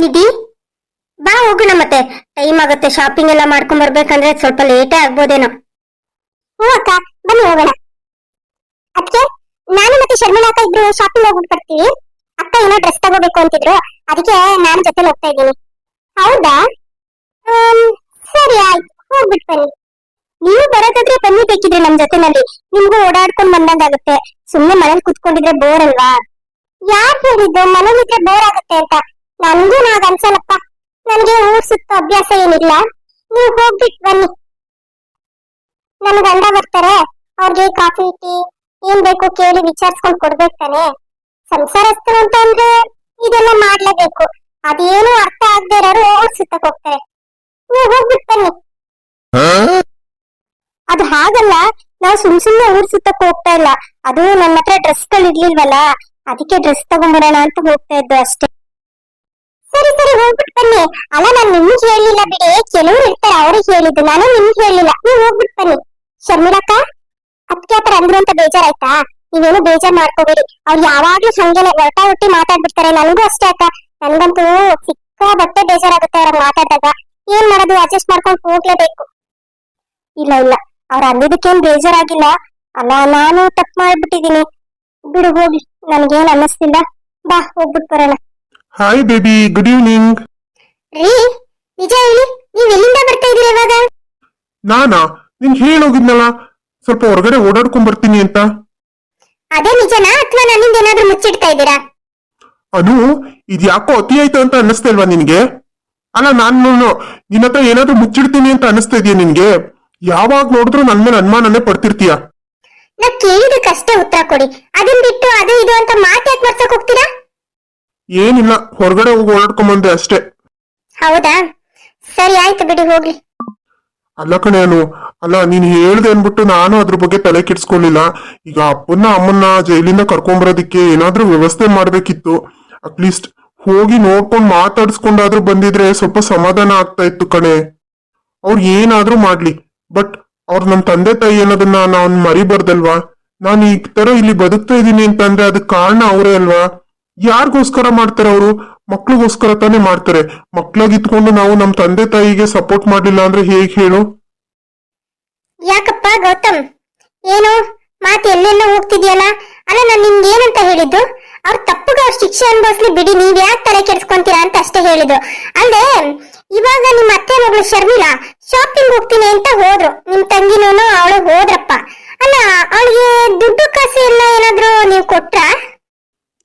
ನಿಧಿ, ಬಾ ಹೋಗೋಣ. ಮತ್ತೆ ಟೈಮ್ ಆಗುತ್ತೆ, ಶಾಪಿಂಗ್ ಎಲ್ಲ ಮಾಡ್ಕೊಂಡ್ ಬರ್ಬೇಕಂದ್ರೆ ಸ್ವಲ್ಪ ಲೇಟೇ ಆಗ್ಬೋದೇನೋ. ಹ್ಞೂ ಅಕ್ಕ, ಬನ್ನಿ ಹೋಗೋಣ. ಅದಕ್ಕೆ ನಾನು ಮತ್ತೆ ಶರ್ಮಿಳಾ ಅಕ್ಕ ಇಬ್ರು ಶಾಪಿಂಗ್ ಹೋಗ್ಬಿಟ್ಟು ಬರ್ತೀವಿ. ಅಕ್ಕ ಏನೋ ಡ್ರೆಸ್ ತಗೋಬೇಕು ಅಂತಿದ್ರು, ಅದಕ್ಕೆ ನಾನು ಜೊತೆಲಿ ಹೋಗ್ತಾ ಇದ್ದೀನಿ. ಹೌದಾ? ಸರಿ ಆಯ್ತು, ಹೋಗ್ಬಿಟ್ಟು ಬನ್ನಿ. ನೀವು ಬರೋದಾದ್ರೆ ಬನ್ನಿ, ಬೇಕಿದ್ರೆ ನಮ್ ಜೊತೆನಲ್ಲಿ. ನಿಮ್ಗೂ ಓಡಾಡ್ಕೊಂಡ್ ಬಂದಂಗಾಗುತ್ತೆ. ಸುಮ್ನೆ ಮನೇಲಿ ಕುತ್ಕೊಂಡಿದ್ರೆ ಬೋರ್ ಅಲ್ವಾ? ಯಾರು ಹೇಳಿದ್ದು ಮನೇಲಿದ್ರೆ ಬೋರ್ ಆಗುತ್ತೆ ಅಂತ? ನನ್ಗೂ ಅನ್ಸಲ್ಲಪ್ಪ. ನನ್ಗೆ ಊರ್ ಸುತ್ತ ಅಭ್ಯಾಸ ಏನಿಲ್ಲ. ನೀವು ಹೋಗ್ಬಿಟ್ಟು ಬನ್ನಿ. ನನ್ ಗಂಡ ಬರ್ತಾರೆ, ಅವ್ರಿಗೆ ಕಾಫಿ ಟೀ ಏನ್ ಬೇಕು ಕೇಳಿ ವಿಚಾರಿಸ್ಕೊಂಡ್ ಕೊಡ್ಬೇಕು ತಾನೆ. ಸಂಸಾರಸ್ಥರು ಅಂತ ಅಂದ್ರೆ ಇದೆಲ್ಲ ಮಾಡ್ಲೇಬೇಕು. ಅದೇನು ಅರ್ಥ ಆಗದೆ ಇರೋರು ಊರ್ ಸುತ್ತಕ್ ಹೋಗ್ತಾರೆ. ನೀವು ಹೋಗ್ಬಿಟ್ಟು ಬನ್ನಿ. ಅದು ಹಾಗಲ್ಲ, ನಾವು ಸುಮ್ನೆ ಊರ್ ಸುತ್ತಕ್ ಹೋಗ್ತಾ ಇಲ್ಲ. ಅದು ನನ್ನ ಹತ್ರ ಡ್ರೆಸ್ಗಳು ಇರ್ಲಿಲ್ವಲ್ಲ, ಅದಕ್ಕೆ ಡ್ರೆಸ್ ತಗೊಂಡ್ಬರೋಣ ಅಂತ ಹೋಗ್ತಾ ಇದ್ದು ಅಷ್ಟೇ. ಸರಿ ಸರಿ, ಹೋಗ್ಬಿಟ್ಟು ಬನ್ನಿ. ಅಲ್ಲ, ನಾನು ನಿಮ್ಗೆ ಹೇಳಿಲ್ಲ ಬಿಡಿ, ಕೆಲವ್ರು ಇರ್ತಾರೆ ಅವ್ರಿಗೆ ಹೇಳಿದ್ದು, ನಾನು ನಿಮ್ಗೆ ಹೇಳಿಲ್ಲ. ನೀವು ಹೋಗ್ಬಿಟ್ಟು ಬನ್ನಿ. ಶರ್ಮಿಳಕ್ಕ, ಅದಕ್ಕೆ ಆತರ ಅಂದ್ರು ಅಂತ ಬೇಜಾರಾಯ್ತಾ? ನೀವೇನು ಬೇಜಾರ್ ಮಾಡ್ಕೋಬೇಡಿ. ಅವ್ರು ಯಾವಾಗ್ಲೂ ಹಂಗೇನೆ ಹೊರಟ ಹೊಟ್ಟಿ ಮಾತಾಡ್ಬಿಡ್ತಾರೆ. ನನಗೂ ಅಷ್ಟೇ ಅಕ್ಕ, ನನ್ಗಂತೂ ಸಿಕ್ಕಾಬಟ್ಟೆ ಬೇಜಾರಾಗುತ್ತೆ ಅವ್ರ ಮಾತಾಡಿದಾಗ. ಏನ್ ಮಾಡೋದು, ಅಡ್ಜಸ್ಟ್ ಮಾಡ್ಕೊಂಡು ಹೋಗ್ಲೇಬೇಕು. ಇಲ್ಲ ಇಲ್ಲ, ಅವ್ರ ಅಂದಿದ್ದಕ್ಕೇನ್ ಬೇಜಾರಾಗಿಲ್ಲ. ಅಲ್ಲ, ನಾನು ತಪ್ಪು ಮಾಡ್ಬಿಟ್ಟಿದೀನಿ. ಬಿಡು ಹೋಗ್ಲಿ, ನನ್ಗೇನ್ ಅನ್ನಿಸ್ತಿಲ್ಲ. ಬಾ ಹೋಗ್ಬಿಟ್ಟು ಬರೋಣ. Hi baby, good evening. ರೀ, ನಿಜ ಹೇಳಿ, ನೀವ್ ಎಲ್ಲಿಂದ ಬರ್ತಾ ಇದೀರ ಇವಾಗ? ನಾನಾ ನಿಂಗೆ ಹೇಳೋಗಿದ್ನಲ್ಲ, ಸ್ವಲ್ಪ ಹೊರಗಡೆ ಓಡಾಡ್ಕೊಂಡ್ ಬರ್ತೀನಿ ಅಂತ. ಅದೇ ನಿಜನಾ, ಅಥವಾ ನನ್ನಿಂದ ಏನಾದ್ರೂ ಮುಚ್ಚಿಡ್ತಾ ಇದ್ದೀರಾ? ಅನು, ಇದ್ಯಾಕೋ ಅತಿ ಆಯ್ತು ಅಂತ ಅನ್ನಿಸ್ತಾ ಇಲ್ವಾ ನಿನ್ಗೆ? ಅಲ್ಲ, ನಾನು ನಿನ್ನ ಹತ್ರ ಏನಾದ್ರೂ ಮುಚ್ಚಿಡ್ತೀನಿ ಅಂತ ಅನ್ನಿಸ್ತಾ ಇದೆಯಾ ನಿನ್ಗೆ? ಯಾವಾಗ ನೋಡಿದ್ರು ನನ್ ಮೇಲೆ ಅನುಮಾನನೇ ಪಡ್ತಿರ್ತೀಯ. ನಾ ಕೇಳಿದಕ್ಕಷ್ಟೇ ಉತ್ತರ ಕೊಡಿ. ಅದನ್ ಬಿಟ್ಟು ಅದು ಇದು ಅಂತ ಮಾತಾಕ್ ಬರ್ಸಕ್ ಹೋಗ್ತೀರಾ? ಏನಿಲ್ಲ, ಹೊರಗಡೆ ಹೋಗಿ ಓಡಾಡ್ಕೊಂಡ್ ಬಂದೆ ಅಷ್ಟೇ. ಹೌದಾ, ಸರಿ ಆಯ್ತು ಬಿಡಿ, ಹೋಗ್ಲಿ. ಅಲ್ಲ ಕಣೆ ಅನು, ಅಲ್ಲ ನೀನ್ ಹೇಳ್ದೆ ಅನ್ಬಿಟ್ಟು ನಾನು ಅದ್ರ ಬಗ್ಗೆ ತಲೆ ಕೆಡ್ಸ್ಕೊಳ್ಳಿಲ್ಲ. ಈಗ ಅಪ್ಪನ್ನ ಅಮ್ಮನ್ನ ಜೈಲಿಂದ ಕರ್ಕೊಂಬರೋದಿಕ್ಕೆ ಏನಾದ್ರೂ ವ್ಯವಸ್ಥೆ ಮಾಡ್ಬೇಕಿತ್ತು. ಅಟ್ಲೀಸ್ಟ್ ಹೋಗಿ ನೋಡ್ಕೊಂಡ್ ಮಾತಾಡ್ಸ್ಕೊಂಡಾದ್ರೂ ಬಂದಿದ್ರೆ ಸ್ವಲ್ಪ ಸಮಾಧಾನ ಆಗ್ತಾ ಇತ್ತು ಕಣೆ. ಅವ್ರು ಏನಾದ್ರೂ ಮಾಡ್ಲಿ, ಬಟ್ ಅವ್ರು ನಮ್ ತಂದೆ ತಾಯಿ ಅನ್ನೋದನ್ನ ನಾನ್ ಮರಿಬಾರ್ದಲ್ವಾ? ನಾನು ಈ ತರ ಇಲ್ಲಿ ಬದುಕ್ತಾ ಇದೀನಿ ಅಂತಂದ್ರೆ ಅದಕ್ ಕಾರಣ ಅವರೇ ಅಲ್ವಾ? ಯಾರಿಗೋಸ್ಕರ ಮಾಡ್ತಾರೆ ಅವರು? ಮಕ್ಳಿಗೋಸ್ಕರ ತಾನೇ ಮಾಡ್ತಾರೆ. ಮಕ್ಳಾಗಿತ್ಕೊಂಡು ನಾವು ನಮ್ ತಂದೆ ತಾಯಿಗೆ ಸಪೋರ್ಟ್ ಮಾಡ್ಲಿಲ್ಲ ಅಂದ್ರೆ ಹೇಗ್ ಹೇಳು? ಯಾಕಪ್ಪ ಗೌತಮ್, ಏನು ಮಾತು ಎಲ್ಲೆಲ್ಲ ಹೋಗ್ತಿದ್ಯಲ್ಲ? ಅಲ್ಲ, ನಾನು ನಿಮ್ಗೆ ಏನಂತ ಹೇಳಿದ್ದು? ಅವ್ರ ತಪ್ಪುಗ ಅವ್ರ ಶಿಕ್ಷೆ ಅನ್ಭವಿಸ್ಲಿ ಬಿಡಿ, ನೀವ್ ಯಾಕೆ ತಲೆ ಕೆಡ್ಸ್ಕೊಂತೀರಾ ಅಂತ ಅಷ್ಟೇ ಹೇಳಿದ್ದು. ಅಲ್ಲದೆ ಇವಾಗ ನಿಮ್ಮ ಅತ್ತೆ ಮಗಳು ಶರ್ಮಿಳಾ ಶಾಪಿಂಗ್ ಹೋಗ್ತೀನಿ ಅಂತ ಹೋದ್ರು, ನಿಮ್ ತಂಗಿನೂ ಅವಳು ಹೋದ್ರಪ್ಪ. ಅಲ್ಲ, ಅವಳಿಗೆ ದುಡ್ಡು ಕಾಸು ಎಲ್ಲ ಏನಾದ್ರು ನೀವು ಕೊಟ್ರಾ?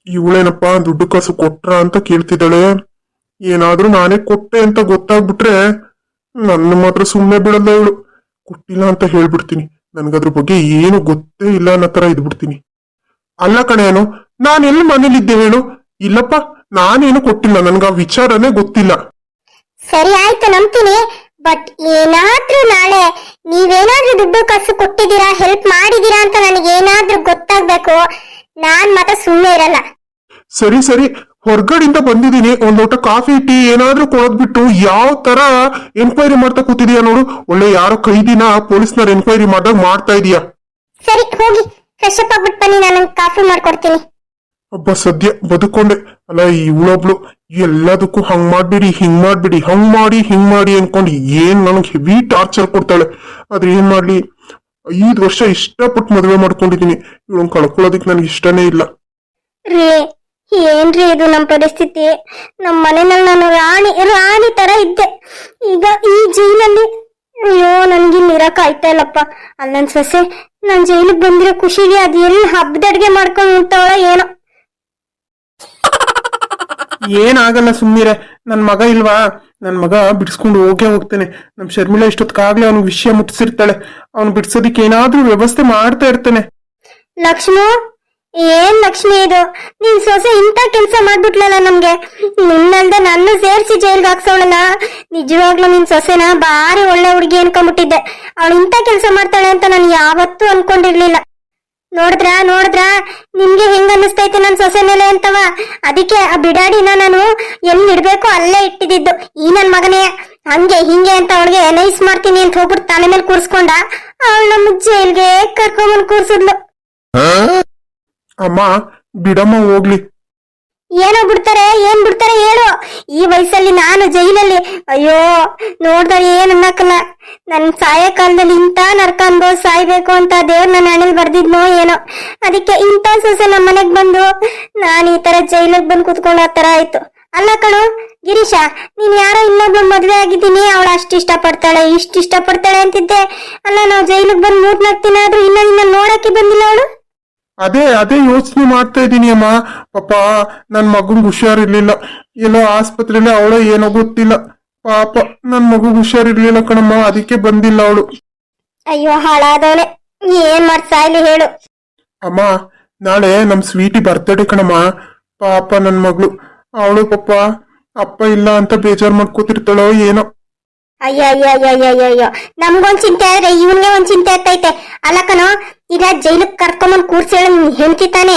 ಇವಳೇನಪ್ಪ ದುಡ್ಡು ಕಾಸು ಕೊಟ್ರ ಅಂತ ಕೇಳ್ತಿದ್ದಾಳೆ. ಏನಾದ್ರೂ ನಾನೇ ಕೊಟ್ಟೆ ಅಂತ ಗೊತ್ತಾಗ್ಬಿಟ್ರೆ ನನ್ನ ಮಾತ್ರ ಸುಮ್ಮನೆ ಬಿಡಲ್ಲ ಇವಳು. ಕೊಟ್ಟಿಲ್ಲ ಅಂತ ಹೇಳ್ಬಿಡ್ತೀನಿ, ನನ್ಗದ್ರ ಬಗ್ಗೆ ಏನು ಗೊತ್ತೇ ಇಲ್ಲ ಅನ್ನೋ ತರ ಇದ್ಬಿಡ್ತೀನಿ. ಅಲ್ಲ ಕಣೆ ಏನು, ನಾನೆಲ್ಲ ಮನೇಲಿದ್ದೆ ಹೇಳು? ಇಲ್ಲಪ್ಪ, ನಾನೇನು ಕೊಟ್ಟಿಲ್ಲ, ನನ್ಗ ಆ ವಿಚಾರನೇ ಗೊತ್ತಿಲ್ಲ. ಸರಿ ಆಯ್ತು, ನಂಬ್ತೀನಿ. ಬಟ್ ಏನಾದ್ರೂ ನಾಳೆ ನೀವೇನಾದ್ರೂ ದುಡ್ಡು ಕಾಸು ಕೊಟ್ಟಿದ್ದೀರಾ, ಹೆಲ್ಪ್ ಮಾಡಿದೀರಾ ಅಂತ ನನಗೇನಾದ್ರೂ ಗೊತ್ತಾಗ್ಬೇಕು. ನಾನ್ ಮಾತ್ರ ಸುಮ್ಮನೆ ಇರಲ್ಲ. ಸರಿ ಸರಿ, ಹೊರಗಡೆಯಿಂದ ಬಂದಿದ್ದೀನಿ, ಒಂದ್ ಲೋಟ ಕಾಫಿ ಟೀ ಏನಾದ್ರೂ ಕೊಡೋದ್ಬಿಟ್ಟು ಯಾವ ತರ ಎನ್ಕ್ವೈರಿ ಮಾಡ್ತಾ ಕೂತಿದೀಯ ನೋಡು. ಒಳ್ಳೆ ಯಾರೋ ಕೈದಿನ ಪೊಲೀಸ್ನವ್ರ ಎನ್ಕ್ವೈರಿ ಮಾಡ್ದಾಗ ಮಾಡ್ತಾ ಇದೀಯ. ಸರಿ ಹೋಗಿ ಫ್ರೆಶ್ ಅಪ್ ಆಗ್ಬಿಟ್ಟು ಬನ್ನಿ, ನಾನು ಕಾಫಿ ಮಾಡ್ಕೊಡ್ತೀನಿ. ಒಬ್ಬ ಸದ್ಯ ಬದುಕೊಂಡೆ. ಅಲ್ಲ, ಇವಳೊಬ್ಳು ಎಲ್ಲದಕ್ಕೂ ಹಂಗ್ ಮಾಡ್ಬಿಡಿ, ಹಿಂಗ್ ಮಾಡ್ಬಿಡಿ, ಹಿಂಗ್ ಮಾಡಿ ಅನ್ಕೊಂಡು ಏನ್ ನನಗೆ ಹೆವಿ ಟಾರ್ಚರ್ ಕೊಡ್ತಾಳೆ. ಆದ್ರೆ ಏನ್ ಮಾಡ್ಲಿ, 5 ವರ್ಷ ಇಷ್ಟಪಟ್ಟು ಮದುವೆ ಮಾಡ್ಕೊಂಡಿದೀನಿ. ಇವಳನ್ನ ಕಳ್ಕೊಳ್ಳೋದಿಕ್ ನನ್ಗೆ ಇಷ್ಟನೇ ಇಲ್ಲ. ರೀ, ಏನ್ರಿ ಇದು ನಮ್ ಪರಿಸ್ಥಿತಿ? ನಮ್ ಮನೆಯಲ್ಲಿ ನಾನು ರಾಣಿ ತರ ಇದ್ದೆ, ಈಗ ಈ ಜೈಲಲ್ಲಿ. ಅಯ್ಯೋ, ನನ್ಗಿನ್ ಇರಕ್ ಆಯ್ತಾ ಇಲ್ಲಪ್ಪ. ಅಲ್ಲನ್ ಸೊಸೆ ನಾನ್ ಜೈಲಿಗೆ ಬಂದಿರೋ ಖುಷಿಗೆ ಅದ್ ಎಲ್ಲಿ ಹಬ್ಬದ ಅಡ್ಗೆ ಮಾಡ್ಕೊಂಡು ಉಂಟವಳ ಏನೋ. ಏನಾಗಲ್ಲ, ಸುಮ್ಮನಿರೆ. ನನ್ ಮಗ ಇಲ್ವಾ, ನನ್ ಮಗ ಬಿಡಿಸ್ಕೊಂಡು ಹೋಗ್ತೇನೆ. ನಮ್ ಶರ್ಮಿಳಾ ಇಷ್ಟೊತ್ಕಾಗ್ಲೇ ಅವ್ನಿಗೆ ವಿಷಯ ಮುಟ್ಟಿಸಿರ್ತಾಳೆ. ಅವ್ನು ಬಿಡ್ಸೋದಿಕ್ಕೆ ಏನಾದ್ರೂ ವ್ಯವಸ್ಥೆ ಮಾಡ್ತಾ ಇರ್ತೇನೆ. ಲಕ್ಷ್ಮಿ, ಏನ್ ಲಕ್ಷ್ಮಿ ಇದು? ನಿನ್ ಸೊಸೆ ಇಂತ ಕೆಲ್ಸ ಮಾಡ್ಬಿಟ್ಲಲ್ಲ ನಮ್ಗೆ. ನಿನ್ನಲ್ದೆ ನನ್ನ ಸೇರ್ಸಿ ಜೈಲ್ಗೆ ಹಾಕ್ಸೋಳಲ್ಲ. ನಿಜವಾಗ್ಲೂ ನಿನ್ ಸೊಸೆನ ಬಾರಿ ಒಳ್ಳೆ ಹುಡುಗಿ ಅನ್ಕೊಂಡ್ಬಿಟ್ಟಿದ್ದೆ. ಅವಳು ಇಂತ ಕೆಲ್ಸ ಮಾಡ್ತಾಳೆ ಅಂತ ನಾನು ಯಾವತ್ತೂ ಅನ್ಕೊಂಡಿರ್ಲಿಲ್ಲ. ನೋಡಿದ್ರ ನಿಮ್ಗೆ ಹೆಂಗ್ ಅನ್ನಿಸ್ತೈತೆ ನನ್ ಸೊಸೆ ಮೇಲೆ ಅಂತವ? ಅದಕ್ಕೆ ಆ ಬಿಡಾಡಿನ ನಾನು ಎಲ್ಲಿ ಇಡ್ಬೇಕು ಅಲ್ಲೇ ಇಟ್ಟಿದ್ದು. ಈ ನನ್ ಮಗನೇ ಹಂಗೆ ಹಿಂಗೆ ಅಂತ ಅವಳಿಗೆ ನೈಸ್ ಮಾಡ್ತೀನಿ ಅಂತ ಹೋಗ್ಬಿಟ್ಟು ತಲೆ ಮೇಲೆ ಕೂರ್ಸ್ಕೊಂಡ ಅವಳು ನಮ್ಮ ಜೈಲ್ಗೆ ಕರ್ಕೊಂಬಂದ್ ಕೂರ್ಸಿದ್ಲು. ಅಮ್ಮ ಬಿಡಮ್ಮ ಹೋಗ್ಲಿ. ಏನೋ ಬಿಡ್ತಾರೆ ಏನ್ ಬಿಡ್ತಾರೆ ಹೇಳು. ಈ ವಯಸ್ಸಲ್ಲಿ ನಾನು ಜೈಲಲ್ಲಿ, ಅಯ್ಯೋ ನೋಡ್ದಾಗ ಏನ್ ಅನ್ನಕ್ಕಲ್ಲ. ನನ್ ಸಾಯೋ ಕಾಲದಲ್ಲಿ ಇಂಥ ನರಕ ಅನ್ಭವ ಸಾಯ್ಬೇಕು ಅಂತ ದೇವ್ರ ನನ್ನ ಹಣೆಲ್ ಬರ್ದಿದ್ನೋ ಏನೋ. ಅದಕ್ಕೆ ಇಂಥ ಸೊಸೆ ನಮ್ಮ ಮನೆಗ್ ಬಂದು ನಾನು ಈ ತರ ಜೈಲಿಗೆ ಬಂದು ಕುತ್ಕೊಂಡ ತರ ಆಯ್ತು. ಅಲ್ಲ ಕಣು ಗಿರೀಶ, ನೀನ್ ಯಾರೋ ಇನ್ನೊಬ್ಳು ಮದ್ವೆ ಆಗಿದ್ದೀನಿ, ಅವಳು ಅಷ್ಟು ಇಷ್ಟಪಡ್ತಾಳೆ ಇಷ್ಟ ಇಷ್ಟಪಡ್ತಾಳೆ ಅಂತಿದ್ದೆ. ಅಲ್ಲ ನಾವು ಜೈಲಿಗೆ ಬಂದು 3-4 ದಿನ ಆದ್ರೂ ಇನ್ನ ನಿನ್ನ ನೋಡಕ್ಕೆ ಬಂದಿಲ್ಲ ಅವಳು. ಅದೇ ಯೋಚನೆ ಮಾಡ್ತಾ ಇದ್ದೀನಿ ಅಮ್ಮ. ಪಾಪ ನನ್ ಮಗಂಗ್ ಹುಷಾರಿರ್ಲಿಲ್ಲ, ಎಲ್ಲೋ ಆಸ್ಪತ್ರೆಯಲ್ಲಿ ಅವಳ ಏನೋ ಗೊತ್ತಿಲ್ಲ. ಪಾಪ ನನ್ ಮಗುಗ್ ಹುಷಾರಿರ್ಲಿಲ್ಲ ಕಣಮ್ಮ, ಅದಕ್ಕೆ ಬಂದಿಲ್ಲ ಅವಳು. ಅಯ್ಯೋ ಹಾಳಾದವಳೆ, ಏನ್ ಮಾಡ್ಸಾಯ್ಲಿ ಹೇಳು. ಅಮ್ಮ ನಾಳೆ ನಮ್ ಸ್ವೀಟಿ ಬರ್ತಡೇ ಕಣಮ್ಮ. ಪಾಪ ನನ್ ಮಗಳು, ಅವಳು ಪಾಪ ಅಪ್ಪ ಇಲ್ಲ ಅಂತ ಬೇಜಾರ್ ಮಾಡ್ಕೋತಿರ್ತಾಳೋ ಏನೋ. ಅಯ್ಯೋ ಅಯ್ಯೋ ಅಯ್ಯೋ ಅಯ್ಯೋ ಅಯ್ಯೋ, ನಮ್ಗೊಂದ್ ಚಿಂತೆ ಆದ್ರೆ ಇವನ್ಗೆ ಒಂದ್ ಚಿಂತೆ ಆಗ್ತೈತೆ. ಅಲ್ಲ ಕಣೋ, ಈಗ ಜೈಲಿಗೆ ಕರ್ಕೊಂಬಂದ್ ಕೂರ್ಸಿ ಹೆಂಡ್ತಿ ತಾನೆ.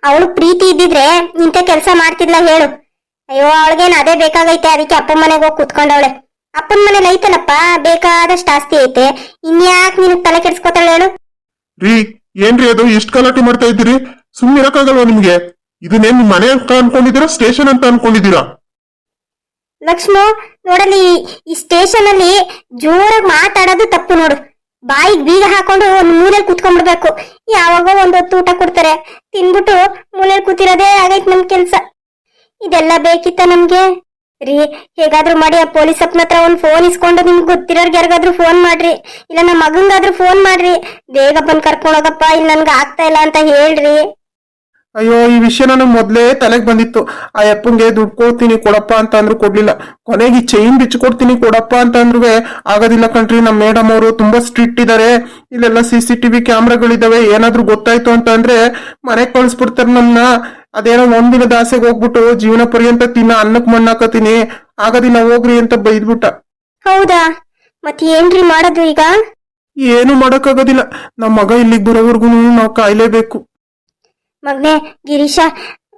ಅವಳು ಪ್ರೀತಿ ಇದ್ದಿದ್ರೆ ಇಂಥ ಕೆಲ್ಸ ಮಾಡ್ತಿದ್ಲ ಹೇಳು. ಅಯ್ಯೋ ಅವಳಿಗೇನ್ ಅದೇ ಬೇಕಾಗೈತೆ, ಅದಕ್ಕೆ ಅಪ್ಪನ ಮನೆಗೆ ಹೋಗಿ ಕುತ್ಕೊಂಡವಳೆ. ಅಪ್ಪನ ಮನೇಲಿ ಐತಲ್ಲಪ್ಪ ಬೇಕಾದಷ್ಟು ಆಸ್ತಿ ಐತೆ, ಇನ್ಯಾಕ್ ನಿನಗ್ ತಲೆ ಕೆಡ್ಸ್ಕೊತಾಳೆ ಹೇಳು. ರೀ ಏನ್ರಿ ಅದು ಎಷ್ಟ್ ಗಲಾಟೆ ಮಾಡ್ತಾ ಇದ್ದೀರಿ? ಸುಮ್ಮನೆ ಇರಕ್ಕಾಗಲ್ವಾ ನಿಮ್ಗೆ? ಇದನ್ನೇನ್ ನಿಮ್ ಮನೆ ಅಂತ ಅನ್ಕೊಂಡಿದೀರಾ, ಸ್ಟೇಷನ್ ಅಂತ ಅನ್ಕೊಂಡಿದೀರಾ? ಲಕ್ಷ್ಮು ನೋಡಲಿ, ಈ ಸ್ಟೇಷನ್ ಅಲ್ಲಿ ಜೋರಾಗಿ ಮಾತಾಡೋದು ತಪ್ಪು ನೋಡು. ಬಾಯಿಗೆ ಬೀಗ ಹಾಕೊಂಡು ಒಂದ್ ಮೂಲೆಯಲ್ಲಿ ಕುತ್ಕೊಂಡ್ಬಿಡ್ಬೇಕು. ಯಾವಾಗ ಒಂದೊತ್ತು ಊಟ ಕೊಡ್ತಾರೆ, ತಿನ್ಬಿಟ್ಟು ಮೂಲೆಯಲ್ಲಿ ಕೂತಿರೋದೇ ಆಗೈತ್ ನಮ್ ಕೆಲ್ಸ. ಇದೆಲ್ಲ ಬೇಕಿತ್ತ ನಮ್ಗೆ? ರೀ ಹೇಗಾದ್ರೂ ಮಾಡಿ ಆ ಪೊಲೀಸ್ ಅಪ್ಪನ ಹತ್ರ ಒಂದ್ ಫೋನ್ ಇಸ್ಕೊಂಡು ನಿಮ್ಗೆ ಗೊತ್ತಿರೋರ್ಗೆ ಯಾರಿಗಾದ್ರೂ ಫೋನ್ ಮಾಡ್ರಿ, ಇಲ್ಲ ನಮ್ಮ ಮಗಂಗಾದ್ರೂ ಫೋನ್ ಮಾಡ್ರಿ, ಬೇಗ ಬಂದ್ ಕರ್ಕೊಂಡೋಗಪ್ಪ, ಇಲ್ಲಿ ನನ್ಗೆ ಆಗ್ತಾ ಇಲ್ಲ ಅಂತ ಹೇಳ್ರಿ. ಅಯ್ಯೋ ಈ ವಿಷಯ ನನಗೆ ಮೊದ್ಲೇ ತಲೆಗೆ ಬಂದಿತ್ತು. ಆ ಅಪ್ಪಂಗೆ ದುಡ್ಡು ಕೊಡ್ತೀನಿ ಕೊಡಪ್ಪ ಅಂತ ಅಂದ್ರು ಕೊಡ್ಲಿಲ್ಲ. ಕೊನೆಗೆ ಈ ಚೈನ್ ಬಿಚ್ಕೊಡ್ತೀನಿ ಕೊಡಪ್ಪ ಅಂತ ಅಂದ್ರು ಆಗೋದಿಲ್ಲ ಕಣ್ರಿ. ನಮ್ ಮೇಡಮ್ ಅವರು ತುಂಬಾ ಸ್ಟ್ರಿಕ್ಟ್ ಇದಾರೆ, ಇಲ್ಲೆಲ್ಲ CCTV ಕ್ಯಾಮ್ರಾಗಳಿದಾವೆ, ಏನಾದ್ರೂ ಗೊತ್ತಾಯ್ತು ಅಂತ ಅಂದ್ರೆ ಮನೆಗ್ ಕಳಿಸ್ಬಿಡ್ತಾರೆ ನಮ್ನ. ಅದೇನೋ ಒಂದಿನದ ಆಸೆಗೆ ಹೋಗ್ಬಿಟ್ಟು ಜೀವನ ಪರ್ಯಂತ ಅನ್ನಕ್ ಮಣ್ಣಾಕತೀನಿ, ಆಗೋದಿಲ್ಲ ಹೋಗ್ರಿ ಅಂತ ಬೈದ್ಬಿಟ್ಟ. ಹೌದಾ, ಮತ್ತೆ ಏನ್ರಿ ಮಾಡೋದು ಈಗ? ಏನು ಮಾಡಕ್ಕಾಗೋದಿಲ್ಲ, ನಮ್ ಮಗ ಇಲ್ಲಿಗೆ ಬರೋವರ್ಗು ನಾವು ಕಾಯ್ಲೇಬೇಕು. ಮಗ್ನೆ ಗಿರೀಶ,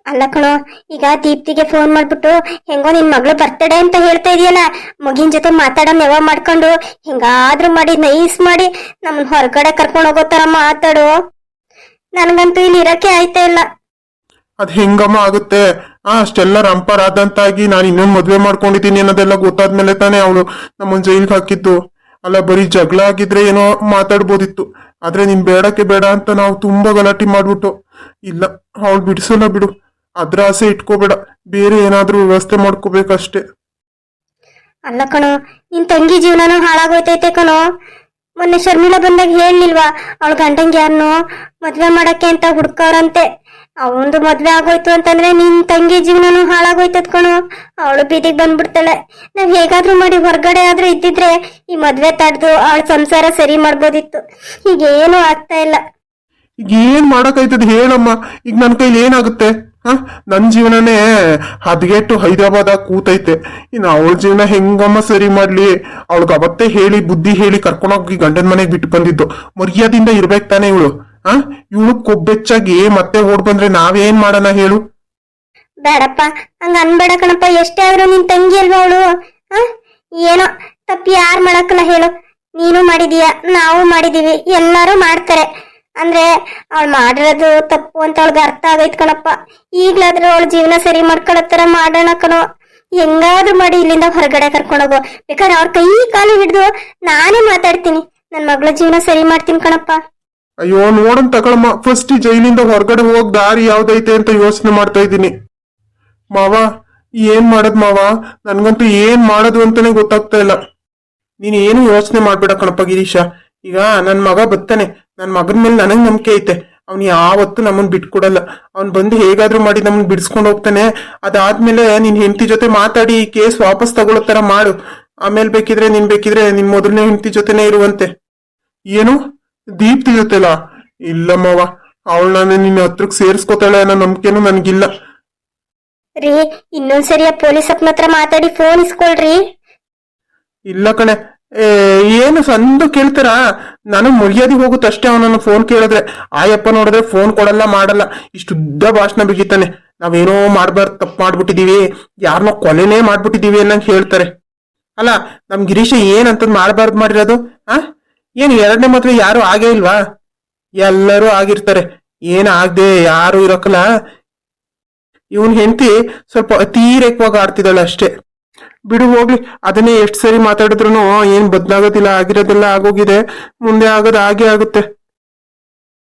ಅಲ್ಲ ಕಣೋ, ಈಗ ದೀಪ್ತಿಗೆ ಫೋನ್ ಮಾಡ್ಬಿಟ್ಟು ಹೆಂಗೋ ನಿನ್ ಮಗಳು ಬರ್ತಡೇ ಅಂತ ಹೇಳ್ತಾ ಇದೆಯಲ್ಲ, ಮಗಿನ ಜೊತೆ ಮಾತಾಡೋ ನೆವ ಮಾಡ್ಕೊಂಡು ಹೆಂಗಾದ್ರೂ ಮಾಡಿ ನೈಸ್ ಮಾಡಿ ನಮ್ಮನ್ ಹೊರಗಡೆ ಕರ್ಕೊಂಡು ಹೋಗೋ ತರ ಮಾತಾಡು. ನನ್ಗಂತೂ ಇಲ್ಲಿ ಇರಕ್ಕೆ ಆಯ್ತಾ ಇಲ್ಲ. ಅದ್ ಹೆಂಗಮ್ಮ ಆಗುತ್ತೆ? ಅಷ್ಟೆಲ್ಲ ರಂಪರಾದಂತಾಗಿ ನಾನು ಇನ್ನೊಂದ್ ಮದ್ವೆ ಮಾಡ್ಕೊಂಡಿದ್ದೀನಿ ಅನ್ನೋದೆಲ್ಲ ಗೊತ್ತಾದ್ಮೇಲೆ ತಾನೇ ಅವಳು ನಮ್ಮನ್ ಜೈಲ್ಗೆ ಹಾಕಿದ್ದು. ಅಲ್ಲ ಬರೀ ಜಗಳ ಆಗಿದ್ರೆ ಏನೋ ಮಾತಾಡ್ಬೋದಿತ್ತು, ಆದ್ರೆ ನೀನ್ ಬೇಡಕ್ಕೆ ಬೇಡ ಅಂತ ನಾವು ತುಂಬಾ ಗಲಾಟೆ ಮಾಡ್ಬಿಟ್ಟು. ಇಲ್ಲ, ಅವಳು ಬಿಡಿಸಲ್ಲ ಬಿಡು, ಅದ್ರ ಆಸೆ ಇಟ್ಕೋಬೇಡ, ಬೇರೆ ಏನಾದ್ರೂ ವ್ಯವಸ್ಥೆ ಮಾಡ್ಕೋಬೇಕಷ್ಟೇ. ಅಲ್ಲ ಕಣೋ, ನಿನ್ ತಂಗಿ ಜೀವನನೂ ಹಾಳಾಗೋಯ್ತೈತೆ ಕಣೋ. ಮೊನ್ನೆ ಶರ್ಮಿಳಾ ಬಂದಾಗ ಹೇಳಿಲ್ವಾ, ಅವಳ ಗಂಡಂಗೆ ಯಾರನ್ನೋ ಮದ್ವೆ ಮಾಡಕ್ಕೆ ಅಂತ ಹುಡ್ಕವ್ರಂತೆ. ಅವಂದು ಮದ್ವೆ ಆಗೋಯ್ತು ಅಂತಂದ್ರೆ ನಿನ್ ತಂಗಿ ಜೀವನನೂ ಹಾಳಾಗೋಯ್ತದ ಕಣೋ. ಅವಳು ಬೀದಿಗೆ ಬಂದ್ಬಿಡ್ತಾಳೆ. ನಾವ್ ಹೇಗಾದ್ರೂ ಮಾಡಿ ಹೊರಗಡೆ ಆದ್ರೂ ಇದ್ದಿದ್ರೆ ಈ ಮದ್ವೆ ತಡ್ದು ಅವಳ ಸಂಸಾರ ಸರಿ ಮಾಡ್ಬೋದಿತ್ತು. ಹೀಗೇನು ಆಗ್ತಾ ಇಲ್ಲ. ಈಗ ಏನ್ ಮಾಡಕ್ಕಾಯ್ತದ ಹೇಳಮ್ಮ? ಈಗ ನನ್ ಕೈಲಿ ಏನಾಗುತ್ತೆ? ನನ್ ಜೀವನನೇ ಹದ್ಗೆಟ್ಟು ಹೈದರಾಬಾದ್ ಕೂತೈತೆ, ಇನ್ನು ಅವಳ ಜೀವನ ಹೆಂಗಮ್ಮ ಸರಿ ಮಾಡ್ಲಿ? ಅವಳಿಗೆ ಅವತ್ತೇ ಹೇಳಿ ಬುದ್ಧಿ ಹೇಳಿ ಕರ್ಕೊಂಡೋಗಿ ಗಂಡನ ಮನೆಗೆ ಬಿಟ್ಟು ಬಂದಿದ್ದು. ಮರ್ಯಾದಿಂದ ಇರ್ಬೇಕ್ ತಾನೆ ಇವಳು? ಇವಳು ಕೊಬ್ಬೆಚ್ಚಾಗಿ ಮತ್ತೆ ಓಡ್ ಬಂದ್ರೆ ನಾವೇನ್ ಮಾಡೋಣ ಹೇಳು? ಬೇಡಪ್ಪ, ಹಂಗ ಅನ್ಬೇಡ ಕಣಪ್ಪ. ಎಷ್ಟೇ ಆದ್ರೂ ನಿನ್ ತಂಗಿ ಅಲ್ವಾ ಅವಳು. ಏನೋ ತಪ್ಪು ಯಾರು ಮಾಡಕ್ಕಲ್ಲ ಹೇಳು. ನೀನು ಮಾಡಿದೀಯ, ನಾವು ಮಾಡಿದೀವಿ, ಎಲ್ಲಾರು ಮಾಡ್ತಾರೆ. ಅಂದ್ರೆ ಅವಳು ಮಾಡಿರೋದು ತಪ್ಪು ಅಂತ ಅವಳಿಗೆ ಅರ್ಥ ಆಗೈತ್ ಕಣಪ್ಪ. ಈಗ್ಲಾದ್ರೂ ಅವಳ ಜೀವನ ಸರಿ ಮಾಡ್ಕೊಳತ್ತರ ಮಾಡೋಣ ಕಣೋ. ಹೆಂಗಾದ್ರೂ ಮಾಡಿ ಇಲ್ಲಿಂದ ಹೊರಗಡೆ ಕರ್ಕೊಂಡೋಗು. ಬೇಕಾದ್ರೆ ಅವ್ರ ಕೈ ಕಾಲು ಹಿಡ್ದು ನಾನೇ ಮಾತಾಡ್ತೀನಿ, ನನ್ ಮಗಳ ಜೀವನ ಸರಿ ಮಾಡ್ತೀನಿ ಕಣಪ್ಪ. ಅಯ್ಯೋ ನೋಡನ್ ತಗೊಳಮ್ಮ, ಫಸ್ಟ್ ಜೈಲಿಂದ ಹೊರಗಡೆ ಹೋಗ್ ದಾರಿ ಯಾವ್ದೈತೆ ಅಂತ ಯೋಚನೆ ಮಾಡ್ತಾ ಇದ್ದೀನಿ. ಮಾವ ಏನ್ ಮಾಡದ್ ಮಾವ? ನನ್ಗಂತೂ ಏನ್ ಮಾಡೋದು ಅಂತಾನೆ ಗೊತ್ತಾಗ್ತಾ ಇಲ್ಲ. ನೀನ್ ಏನು ಯೋಚನೆ ಮಾಡ್ಬೇಡ ಕಣಪ್ಪ ಗಿರೀಶ. ಈಗ ನನ್ ಮಗ ಬರ್ತಾನೆ, ನನ್ ಮಗನ ಮೇಲೆ ನನಗ್ ನಂಬಿಕೆ ಐತೆ. ಅವ್ನ್ ಯಾವತ್ತು ನಮ್ಮನ್ ಬಿಟ್ಕೊಡಲ್ಲ. ಅವ್ನ್ ಬಂದು ಹೇಗಾದ್ರೂ ಮಾಡಿ ನಮ್ಮನ್ ಬಿಡಿಸ್ಕೊಂಡು ಹೋಗ್ತಾನೆ. ಅದಾದ್ಮೇಲೆ ನಿನ್ ಹೆಂಡತಿ ಜೊತೆ ಮಾತಾಡಿ ಕೇಸ್ ವಾಪಸ್ ತಗೊಳ್ಳೋ ತರ ಮಾಡು. ಆಮೇಲೆ ಬೇಕಿದ್ರೆ ನಿನ್ ಮೊದಲನೇ ಹೆಂಡತಿ ಜೊತೆನೆ ಇರುವಂತೆ. ಏನು ದೀಪ್ತಿ ಜೊತೆಲಾ? ಇಲ್ಲಮ್ಮವ, ಅವಳನ್ನ ನಿನ್ನ ಹತ್ರಕ್ ಸೇರ್ಸ್ಕೊತಾಳೆ ಅನ್ನೋ ನಂಬಿಕೆನೂ ನನ್ಗಿಲ್ಲ. ರೀ ಇನ್ನೊಂದ್ಸರಿಯ ಪೊಲೀಸ್ ಅಪ್ಪನ ಹತ್ರ ಮಾತಾಡಿ ಫೋನ್ ಇಸ್ಕೊಳ್ರಿ. ಇಲ್ಲ ಕಣೆ, ಏನು ಸಂದು ಕೇಳ್ತಾರ? ನಾನು ಮರ್ಯಾದೆ ಹೋಗುತ್ತಷ್ಟೇ ಅವನನ್ನು ಫೋನ್ ಕೇಳಿದ್ರೆ. ಆಯಪ್ಪ ನೋಡಿದ್ರೆ ಫೋನ್ ಕೊಡಲ್ಲ ಮಾಡಲ್ಲ, ಇಷ್ಟುದ್ದ ಭಾಷಣ ಬಿಗಿತಾನೆ. ನಾವೇನೋ ಮಾಡ್ಬಾರ್ದು, ತಪ್ಪು ಮಾಡ್ಬಿಟ್ಟಿದೀವಿ, ಯಾರನ್ನೋ ಕೊಲೆನೇ ಮಾಡ್ಬಿಟ್ಟಿದೀವಿ ಅನ್ನಂಗ್ ಹೇಳ್ತಾರೆ. ಅಲ್ಲ ನಮ್ ಗಿರೀಶ ಏನಂತದ್ ಮಾಡ್ಬಾರ್ದು ಮಾಡಿರೋದು? ಏನು ಎರಡನೇ ಮದ್ವೆ ಯಾರು ಆಗೇ ಇಲ್ವಾ? ಎಲ್ಲರೂ ಆಗಿರ್ತಾರೆ, ಏನ್ ಆಗದೆ ಯಾರು ಇರಕ್ಕಲ್ಲ. ಇವನ್ ಹೆಂಡತಿ ಸ್ವಲ್ಪ ಅತಿರೇಕವಾಗಿ ಆಡ್ತಿದ್ದಾಳೆ ಅಷ್ಟೇ. ಬಿಡು ಹೋಗ್ಲಿ, ಅದನ್ನೇ ಎಷ್ಟು ಸರಿ ಮಾತಾಡಿದ್ರು ಏನ್ ಬದ್ಲಾಗೋದಿಲ್ಲ, ಆಗಿರೋದೆಲ್ಲ ಆಗೋಗಿದೆ, ಮುಂದೆ ಆಗೋದು ಹಾಗೆ ಆಗುತ್ತೆ.